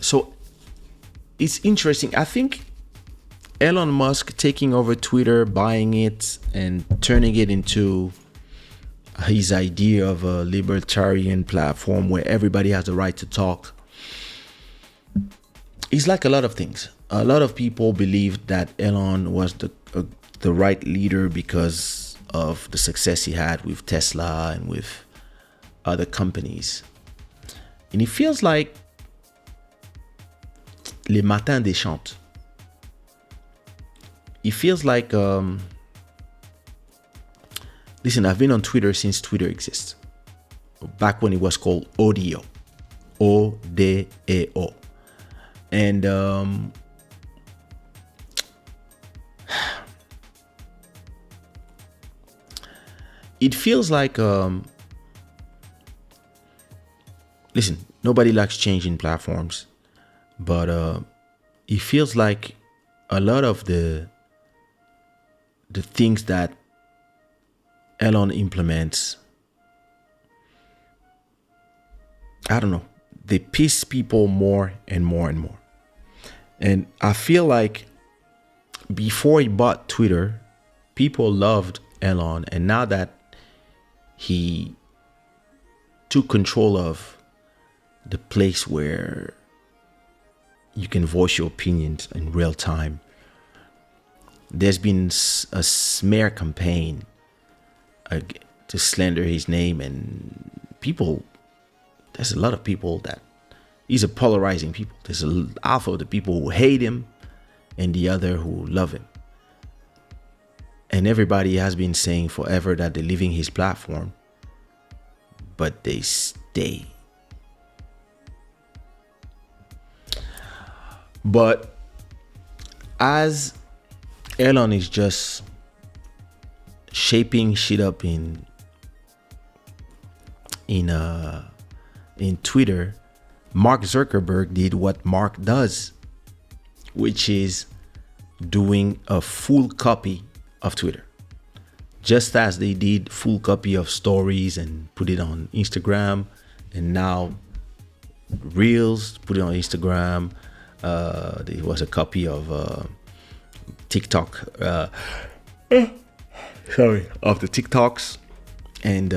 So it's interesting. I think Elon Musk taking over Twitter, buying it, and turning it into his idea of a libertarian platform where everybody has the right to talk. It's like a lot of things. A lot of people believe that Elon was the right leader because of the success he had with Tesla and with other companies. And it feels like les matins déchantent. It feels like, listen, I've been on Twitter since Twitter exists. Back when it was called Odeo. O-D-E-O. And it feels like, listen, nobody likes changing platforms. But it feels like a lot of the things that Elon implements, I don't know, they piss people more and more and more. And I feel like before he bought Twitter, people loved Elon. And now that he took control of the place where you can voice your opinions in real time, there's been a smear campaign to slander his name, and there's a lot of people that he's a polarizing people. There's half of the people who hate him and the other who love him. And everybody has been saying forever that they're leaving his platform, but they stay. But as Elon is just shaping shit up in Twitter, Mark Zuckerberg did what Mark does, which is doing a full copy of Twitter. Just as they did full copy of stories and put it on Instagram, and now Reels, put it on Instagram. There was a copy of TikTok, of the TikToks, and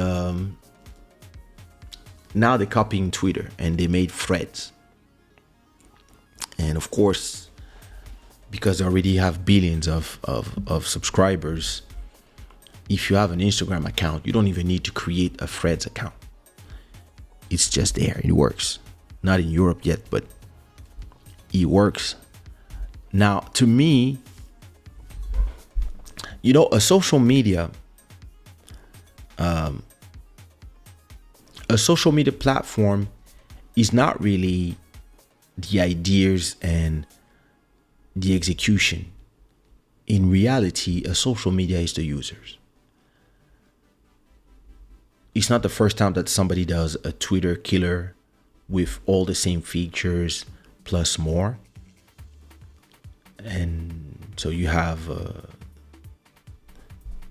now they're copying Twitter, and they made threads. And of course, because they already have billions of subscribers, if you have an Instagram account, you don't even need to create a Threads account. It's just there. It works. Not in Europe yet, but it works. Now, to me, a social media platform is not really the ideas and the execution. In reality, a social media is the users. It's not the first time that somebody does a Twitter killer with all the same features plus more. And so you have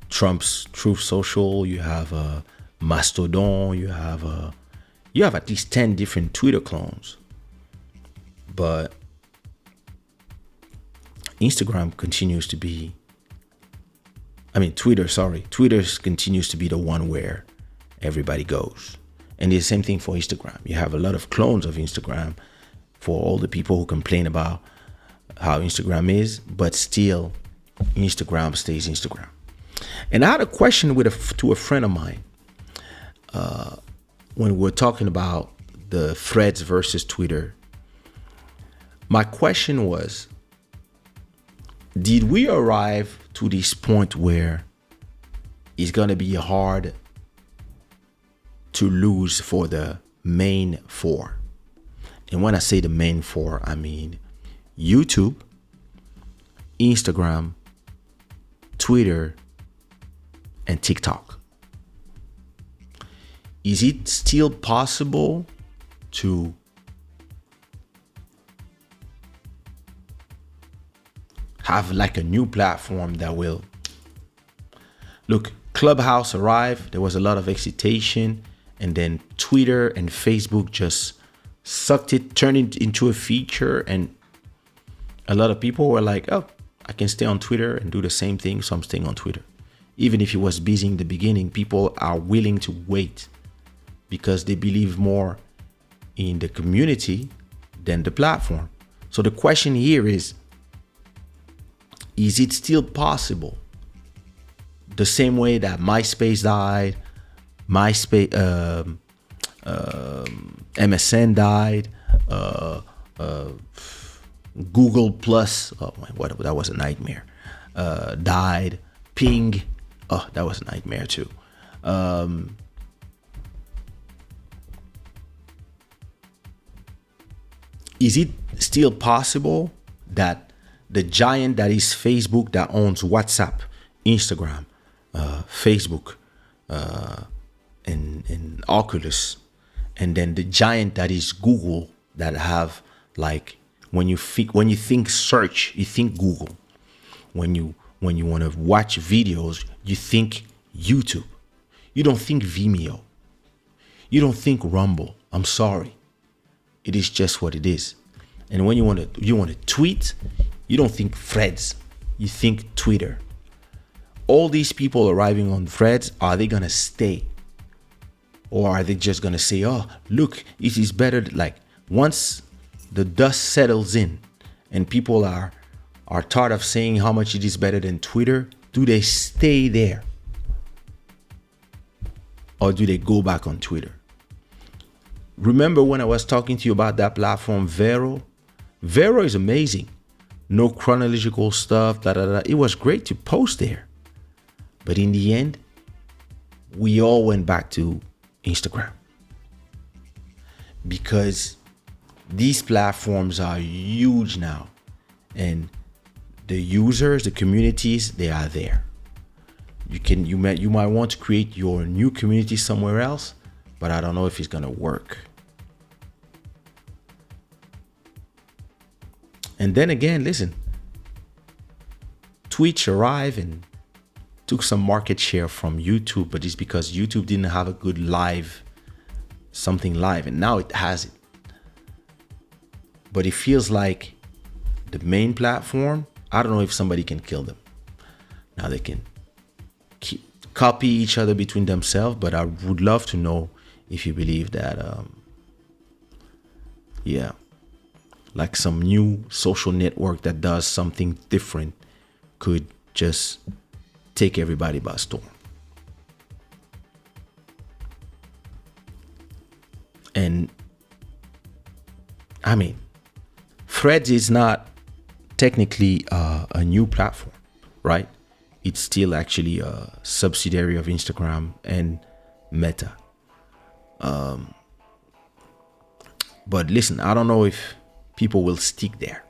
Trump's Truth Social, you have Mastodon, you have at least 10 different Twitter clones. But Twitter continues to be the one where everybody goes. And the same thing for Instagram. You have a lot of clones of Instagram for all the people who complain about how Instagram is, but still Instagram stays Instagram. And I had a question to a friend of mine when we're talking about the Threads versus Twitter. My question was, did we arrive to this point where it's going to be hard to lose for the main four? And when I say the main four, I mean YouTube, Instagram, Twitter, and TikTok. Is it still possible to have like a new platform that will look? Clubhouse arrived, there was a lot of excitation, and then Twitter and Facebook just sucked it, turned it into a feature, and a lot of people were like, oh, I can stay on Twitter and do the same thing, so I'm staying on Twitter. Even if it was busy in the beginning, people are willing to wait because they believe more in the community than the platform. So the question here is it still possible? The same way that MySpace died, MSN died, Google Plus, oh my, what, that was a nightmare, died, Ping, oh, that was a nightmare too. Is it still possible that the giant that is Facebook, that owns WhatsApp, Instagram, Facebook, and Oculus, and then the giant that is Google, that have, like, when you think search, you think Google. When you want to watch videos, you think YouTube. You don't think Vimeo. You don't think Rumble. I'm sorry. It is just what it is. And when you want to tweet, you don't think Threads. You think Twitter. All these people arriving on Threads, are they gonna stay? Or are they just gonna say, oh, look, it is better? Like, once the dust settles in and people are tired of saying how much it is better than Twitter, do they stay there? Or do they go back on Twitter? Remember when I was talking to you about that platform, Vero? Vero is amazing. No chronological stuff, It was great to post there. But in the end, we all went back to Instagram. Because these platforms are huge now. And the users, the communities, they are there. You might want to create your new community somewhere else, but I don't know if it's gonna work. And then again, listen, Twitch arrived and took some market share from YouTube, but it's because YouTube didn't have a good something live, and now it has it. But it feels like the main platform, I don't know if somebody can kill them. Now they can copy each other between themselves, but I would love to know if you believe that, like some new social network that does something different could just take everybody by storm. And I mean, Threads is not technically a new platform, right? It's still actually a subsidiary of Instagram and Meta. But listen, I don't know if people will stick there.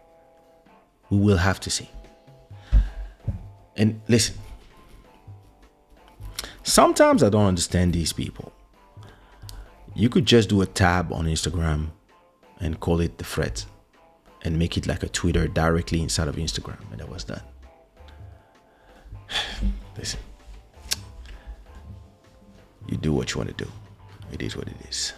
We will have to see. And listen, sometimes I don't understand these people. You could just do a tab on Instagram and call it the Threads and make it like a Twitter directly inside of Instagram, and that was done. Listen, you do what you want to do. It is what it is.